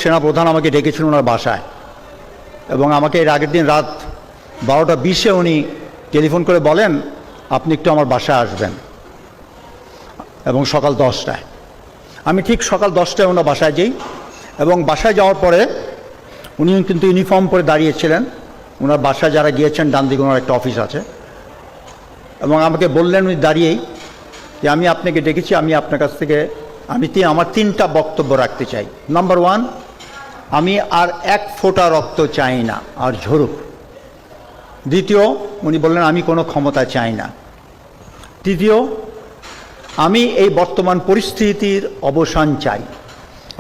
সেনাপ্রধান আমাকে ডেকেছিলেন ওনার বাসায়, এবং আমাকে এর আগের দিন রাত 12:20 উনি টেলিফোন করে বলেন আপনি একটু আমার বাসায় আসবেন, এবং সকাল 10টায়। আমি ঠিক সকাল 10টায় ওনার বাসায় যাই, এবং বাসায় যাওয়ার পরে উনি কিন্তু ইউনিফর্ম পরে দাঁড়িয়েছিলেন। ওনার বাসায় যারা গিয়েছেন ডান দিকে ওনার একটা অফিস আছে, এবং আমাকে বললেন উনি দাঁড়িয়েই যে আমি আপনাকে ডেকেছি, আমি আপনার কাছ থেকে আমার 3টা বক্তব্য রাখতে চাই। নাম্বার 1, আমি আর 1 ফোঁটা রক্ত চাই না আর ঝরুক। দ্বিতীয়, উনি বললেন আমি কোনো ক্ষমতা চাই না। তৃতীয়, আমি এই বর্তমান পরিস্থিতির অবসান চাই,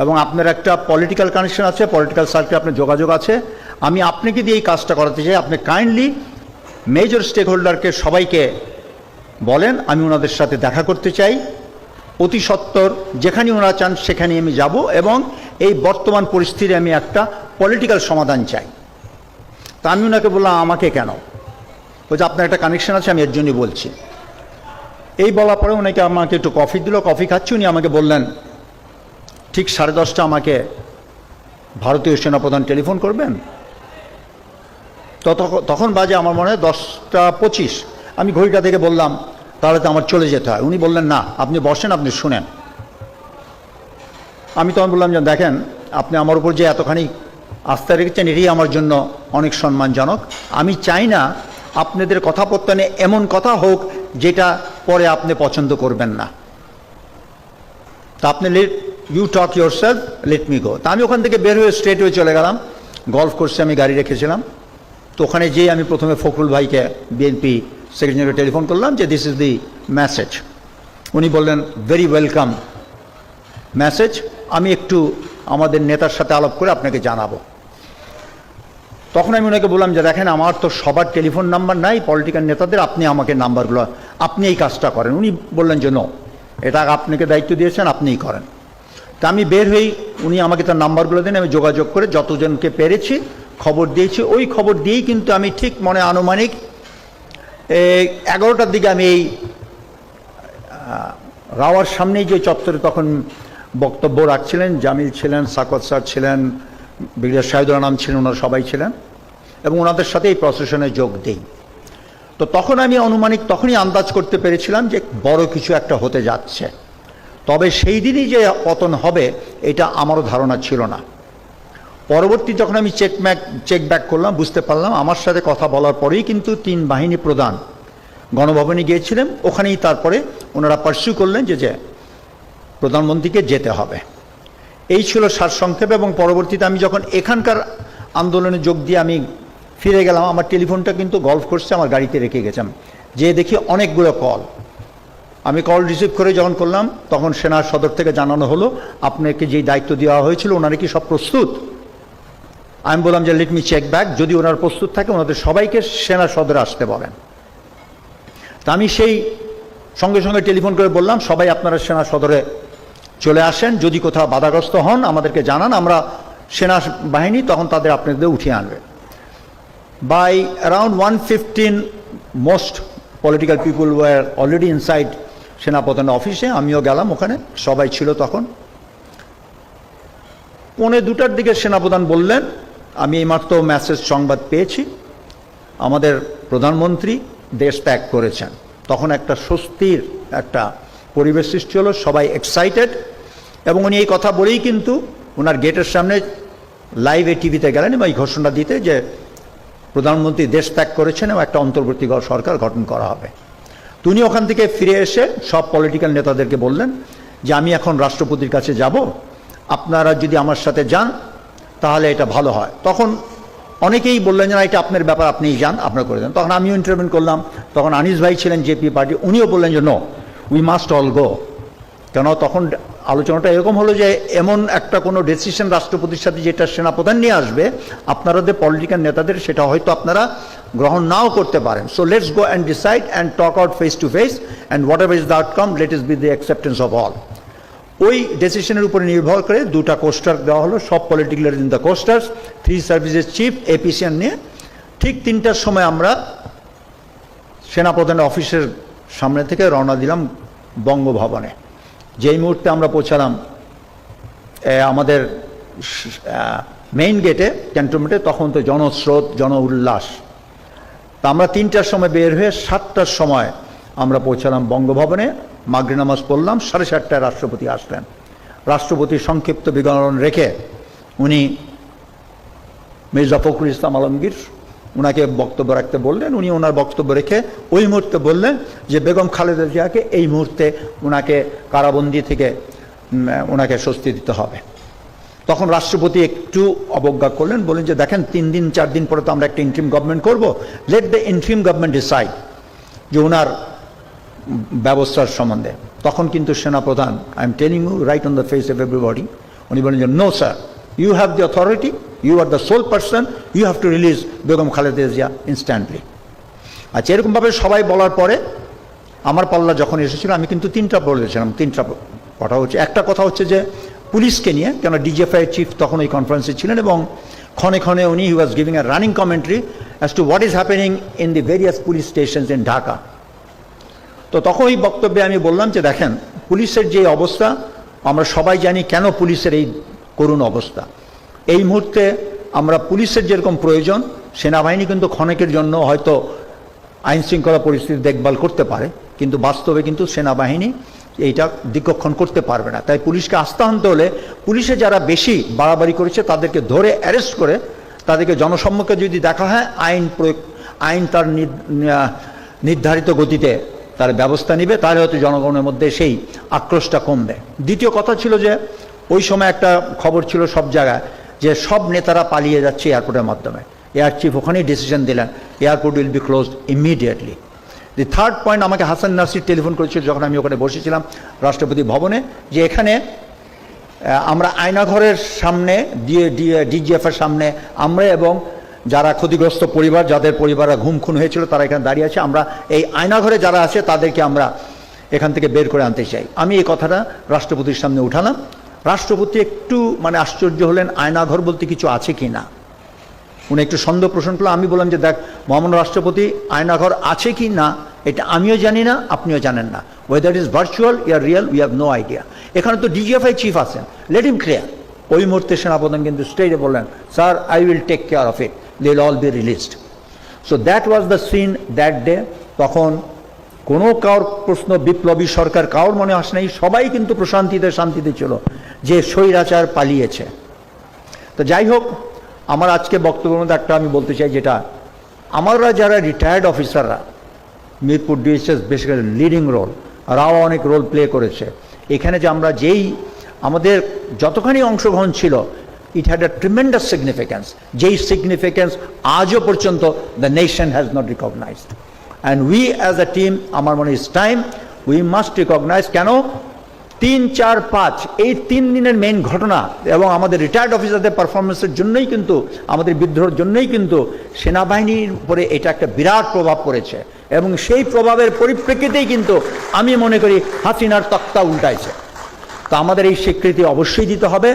এবং আপনার একটা পলিটিক্যাল কানেকশন আছে, পলিটিক্যাল সার্কেলে আপনার যোগাযোগ আছে, আমি আপনাকে দিয়ে এই কাজটা করাতে চাই। আপনি কাইন্ডলি মেজর স্টেক হোল্ডারকে সবাইকে বলেন আমি ওনাদের সাথে দেখা করতে চাই, অতি সত্বর যেখানে ওনারা চান সেখানে আমি যাব, এবং এই বর্তমান পরিস্থিতিতে আমি একটা পলিটিক্যাল সমাধান চাই। তা আমি ওনাকে বললাম আমাকে কেন? বলছে আপনার একটা কানেকশন আছে, আমি এর জন্যই বলছি। এই বলার পরে ওনাকে আমাকে একটু কফি দিল, কফি খাচ্ছি। উনি আমাকে বললেন ঠিক 10:30 আমাকে ভারতীয় সেনাপ্রধান টেলিফোন করবেন। তখন বাজে আমার মনে হয় 10:25। আমি ঘড়িটা থেকে বললাম তাহলে তো আমার চলে যেতে হয়। উনি বললেন না, আপনি বসেন, আপনি শুনেন। আমি তখন বললাম যে দেখেন, আপনি আমার উপর যে এতখানি আস্থা রেখেছেন এটাই আমার জন্য অনেক সম্মানজনক। আমি চাই না আপনাদের কথাপত্তনে এমন কথা হোক যেটা পরে আপনি পছন্দ করবেন না। তা আপনি you talk yourself, let me go. তা আমি ওখান থেকে বের হয়ে স্ট্রেট হয়ে চলে গেলাম। গলফ কোর্সে আমি গাড়ি রেখেছিলাম, তো ওখানে যেয়ে আমি প্রথমে ফখরুল ভাইকে, বিএনপি সেক্রেটারিকে টেলিফোন করলাম যে দিস ইজ দি মেসেজ। উনি বললেন ভেরি ওয়েলকাম মেসেজ, আমি একটু আমাদের নেতার সাথে আলাপ করে আপনাকে জানাবো। তখন আমি ওনাকে বললাম যে দেখেন আমার তো সবার টেলিফোন নাম্বার নাই পলিটিক্যাল নেতাদের, আপনি আমাকে নাম্বারগুলো, আপনি এই কাজটা করেন। উনি বললেন যে নো, এটা আপনাকে দায়িত্ব দিয়েছেন, আপনিই করেন। তা আমি বের হই, উনি আমাকে তার নাম্বারগুলো দেন, আমি যোগাযোগ করে যতজনকে পেরেছি খবর দিয়েছি। ওই খবর দিয়েই কিন্তু আমি ঠিক মনে আনুমানিক 11টার দিকে আমি এই রাওয়ার সামনেই যে চত্বরে তখন বক্তব্য রাখছিলেন, জামিল ছিলেন, সাকত স্যার ছিলেন, ব্রিগেডিয়ার শাহিদুল আনাম ছিলেন, ওনারা সবাই ছিলেন, এবং ওনাদের সাথে এই প্রসেশনে যোগ দেই। তো তখন আমি আনুমানিক তখনই আন্দাজ করতে পেরেছিলাম যে বড় কিছু একটা হতে যাচ্ছে। তবে সেই দিনই যে পতন হবে এটা আমারও ধারণা ছিল না। পরবর্তী যখন আমি চেক ব্যাক করলাম, বুঝতে পারলাম আমার সাথে কথা বলার পরেই কিন্তু 3 বাহিনী প্রধান গণভবনে গিয়েছিলেন। ওখানেই তারপরে ওনারা পার্সিউ করলেন যে প্রধানমন্ত্রীকে যেতে হবে। এই ছিল সারসংক্ষেপ। এবং পরবর্তীতে আমি যখন এখানকার আন্দোলনে যোগ দিয়ে আমি ফিরে গেলাম, আমার টেলিফোনটা কিন্তু গলফ কোর্সে আমার গাড়িতে রেখে গেছিলাম, যে দেখি অনেকগুলো কল। আমি কল রিসিভ করে যখন করলাম তখন সেনা সদর থেকে জানানো হলো আপনাকে যেই দায়িত্ব দেওয়া হয়েছিল ওনারা কি সব প্রস্তুত। আমি বললাম যে লেট মি চেক ব্যাক, যদি ওনারা প্রস্তুত থাকে ওনাদের সবাইকে সেনা সদরে আসতে বলেন। তা আমি সেই সঙ্গে সঙ্গে টেলিফোন করে বললাম সবাই আপনারা সেনা সদরে চলে আসেন, যদি কোথাও বাধাগ্রস্ত হন আমাদেরকে জানান, আমরা সেনা বাহিনী তখন তাদের আপনাদের উঠিয়ে আনবে। By around 1:15 most political people were already inside সেনাপ্রধানের অফিসে। আমিও গেলাম, ওখানে সবাই ছিল তখন। 1:45টার দিকে সেনাপ্রধান বললেন আমি এইমাত্র মেসেজ সংবাদ পেয়েছি, আমাদের প্রধানমন্ত্রী দেশ ত্যাগ করেছেন। তখন একটা স্বস্তির একটা পরিবেশ সৃষ্টি হলো, সবাই এক্সাইটেড। এবং উনি এই কথা বলেই কিন্তু ওনার গেটের সামনে লাইভে টিভিতে গেলেন এবং এই ঘোষণা দিতে যে প্রধানমন্ত্রী দেশ ত্যাগ করেছেন এবং একটা অন্তর্বর্তী সরকার গঠন করা হবে। তো উনি ওখান থেকে ফিরে এসে সব পলিটিক্যাল নেতাদেরকে বললেন যে আমি এখন রাষ্ট্রপতির কাছে যাব, আপনারা যদি আমার সাথে যান তাহলে এটা ভালো হয়। তখন অনেকেই বললেন যে না এটা আপনার ব্যাপার, আপনিই যান, আপনারা করে দেন। তখন আমিও ইন্টারভিউ করলাম। তখন আনিস ভাই ছিলেন জেপি পার্টি, উনিও বললেন যে no, we must all go. কেন তখন আলোচনাটা এরকম হলো যে এমন একটা কোনো ডিসিশন রাষ্ট্রপতির সাথে যেটা সেনাপ্রধান নিয়ে আসবে, আপনাদের পলিটিক্যাল নেতাদের সেটা হয়তো আপনারা গ্রহণ নাও করতে পারেন। So let's go and decide and talk out face to face and whatever is the outcome let us be the acceptance of all. ওই ডিসিশনের উপরে নির্ভর করে 2টা কোস্টার দেওয়া হলো, সব political in the coasters, 3 services chief, এপিসিএন নিয়ে। ঠিক 3টার সময় আমরা সেনাপ্রধানের অফিসের সামনে থেকে রওনা দিলাম বঙ্গভবনে। যেই মুহূর্তে আমরা পৌঁছালাম আমাদের মেইন গেটে ক্যান্টনমেন্টে, তখন তো জনস্রোত, জন উল্লাস। তা আমরা 3টার সময় বের হয়ে 7টার সময় আমরা পৌঁছালাম বঙ্গভবনে, মাগরিব নামাজ পড়লাম, 7:30টায় রাষ্ট্রপতি আসলেন। রাষ্ট্রপতির সংক্ষিপ্ত বিবরণ রেখে উনি মির্জা ফখরুল ইসলাম আলমগীর ওনাকে বক্তব্য রাখতে বললেন। উনি ওনার বক্তব্য রেখে ওই মুহূর্তে বললেন যে বেগম খালেদা জিয়াকে এই মুহূর্তে ওনাকে কারাবন্দি থেকে ওনাকে স্বস্তি দিতে হবে। তখন রাষ্ট্রপতি একটু অবজ্ঞা করলেন, বলেন যে দেখেন 3 দিন 4 দিন পরে তো আমরা একটা ইন্ট্রিম গভর্নমেন্ট করব, let the interim government decide যে ওনার ব্যবস্থার সম্বন্ধে। তখন কিন্তু সেনাপ্রধান, I am telling you right on the face of everybody, উনি বলেন যে no sir, you have the authority, you are the sole person, you have to release Begum Khaleda Zia instantly. আচ্ছা, এরকমভাবে সবাই বলার পরে আমার পাল্লা যখন এসেছিল আমি কিন্তু 3টা বলেছিলাম। 3টা কথা হচ্ছে, একটা কথা হচ্ছে যে পুলিশকে নিয়ে, কেন ডিজিএফআই চিফ তখন ওই কনফারেন্সে ছিলেন এবং ক্ষণে ক্ষণে উনি he was giving a running commentary as to what is happening in the various police stations in Dhaka. তো তখন ওই বক্তব্যে আমি বললাম যে দেখেন, পুলিশের যে অবস্থা আমরা সবাই জানি কেন পুলিশের এই করুণ অবস্থা। এই মুহূর্তে আমরা পুলিশের যেরকম প্রয়োজন, সেনাবাহিনী কিন্তু ক্ষণেকের জন্য হয়তো আইন শৃঙ্খলা পরিস্থিতি দেখভাল করতে পারে, কিন্তু বাস্তবে কিন্তু সেনাবাহিনী এইটা দিকক্ষণ করতে পারবে না। তাই পুলিশকে আস্থা আনতে হলে পুলিশে যারা বেশি বাড়াবাড়ি করেছে তাদেরকে ধরে অ্যারেস্ট করে তাদেরকে জনসম্মুখে যদি দেখা হয়, আইন তার নির্ধারিত গতিতে তার ব্যবস্থা নেবে, তাহলে হয়তো জনগণের মধ্যে সেই আক্রোশটা কমবে। দ্বিতীয় কথা ছিল যে ওই সময় একটা খবর ছিল সব জায়গায় যে সব নেতারা পালিয়ে যাচ্ছে এয়ারপোর্টের মাধ্যমে। এয়ার চিফ ওখানেই ডিসিশন দিলেন airport will be closed immediately. The third point, আমাকে হাসান নাসির টেলিফোন করেছিল যখন আমি ওখানে বসেছিলাম রাষ্ট্রপতি ভবনে, যে এখানে আমরা আয়নাঘরের সামনে ডিজিএফের সামনে আমরা এবং যারা ক্ষতিগ্রস্ত পরিবার, যাদের পরিবাররা ঘুম খুন হয়েছিল তারা এখানে দাঁড়িয়ে আছে, আমরা এই আয়নাঘরে যারা আছে তাদেরকে আমরা এখান থেকে বের করে আনতে চাই। আমি এই কথাটা রাষ্ট্রপতির সামনে উঠালাম। রাষ্ট্রপতি একটু আশ্চর্য হলেন, আয়নাঘর বলতে কিছু আছে কি না। উনি একটু সন্দেহ পোষণ করলেন। আমি বললাম যে দেখ মহামান্য রাষ্ট্রপতি, আয়নাঘর আছে কি না এটা আমিও জানি না, আপনিও জানেন না। Whether is virtual or real we have no idea. এখানে তো ডিজিএফআই চিফ আছেন, লেট হিম ক্লিয়ার। ওই মুহূর্তে সেনাপ্রধান কিন্তু স্টেজে বললেন, sir I will take care of it, they will all be released. So that was the scene that day. তখন কোনো কারোর প্রশ্ন বিপ্লবী সরকার কারোর মনে আসে নাই, সবাই কিন্তু প্রশান্তিতে শান্তিতে ছিল যে স্বৈরাচার পালিয়েছে। তো যাই হোক, আমার আজকে বক্তব্যের মধ্যে একটা আমি বলতে চাই, যেটা আমরা যারা রিটায়ার্ড অফিসাররা, Mirpur DSS basically leading role, রাও অনেক রোল প্লে করেছে এখানে, যে আমরা যেই আমাদের যতখানি অংশগ্রহণ ছিল, it had a tremendous significance, যেই সিগনিফিক্যান্স আজও পর্যন্ত the nation has not recognized. And we as a team, আমার মনে is time we must recognize. কেন 3, 4, 5 এই 3 দিনের মেইন ঘটনা এবং আমাদের রিটায়ার্ড অফিসারদের পারফরমেন্সের জন্যই কিন্তু, আমাদের বিদ্রোহের জন্যই কিন্তু সেনাবাহিনীর উপরে এটা একটা বিরাট প্রভাব পড়েছে এবং সেই প্রভাবের পরিপ্রেক্ষিতেই কিন্তু আমি মনে করি হাসিনার তক্তা উল্টাইছে। তো আমাদের এই স্বীকৃতি অবশ্যই দিতে হবে।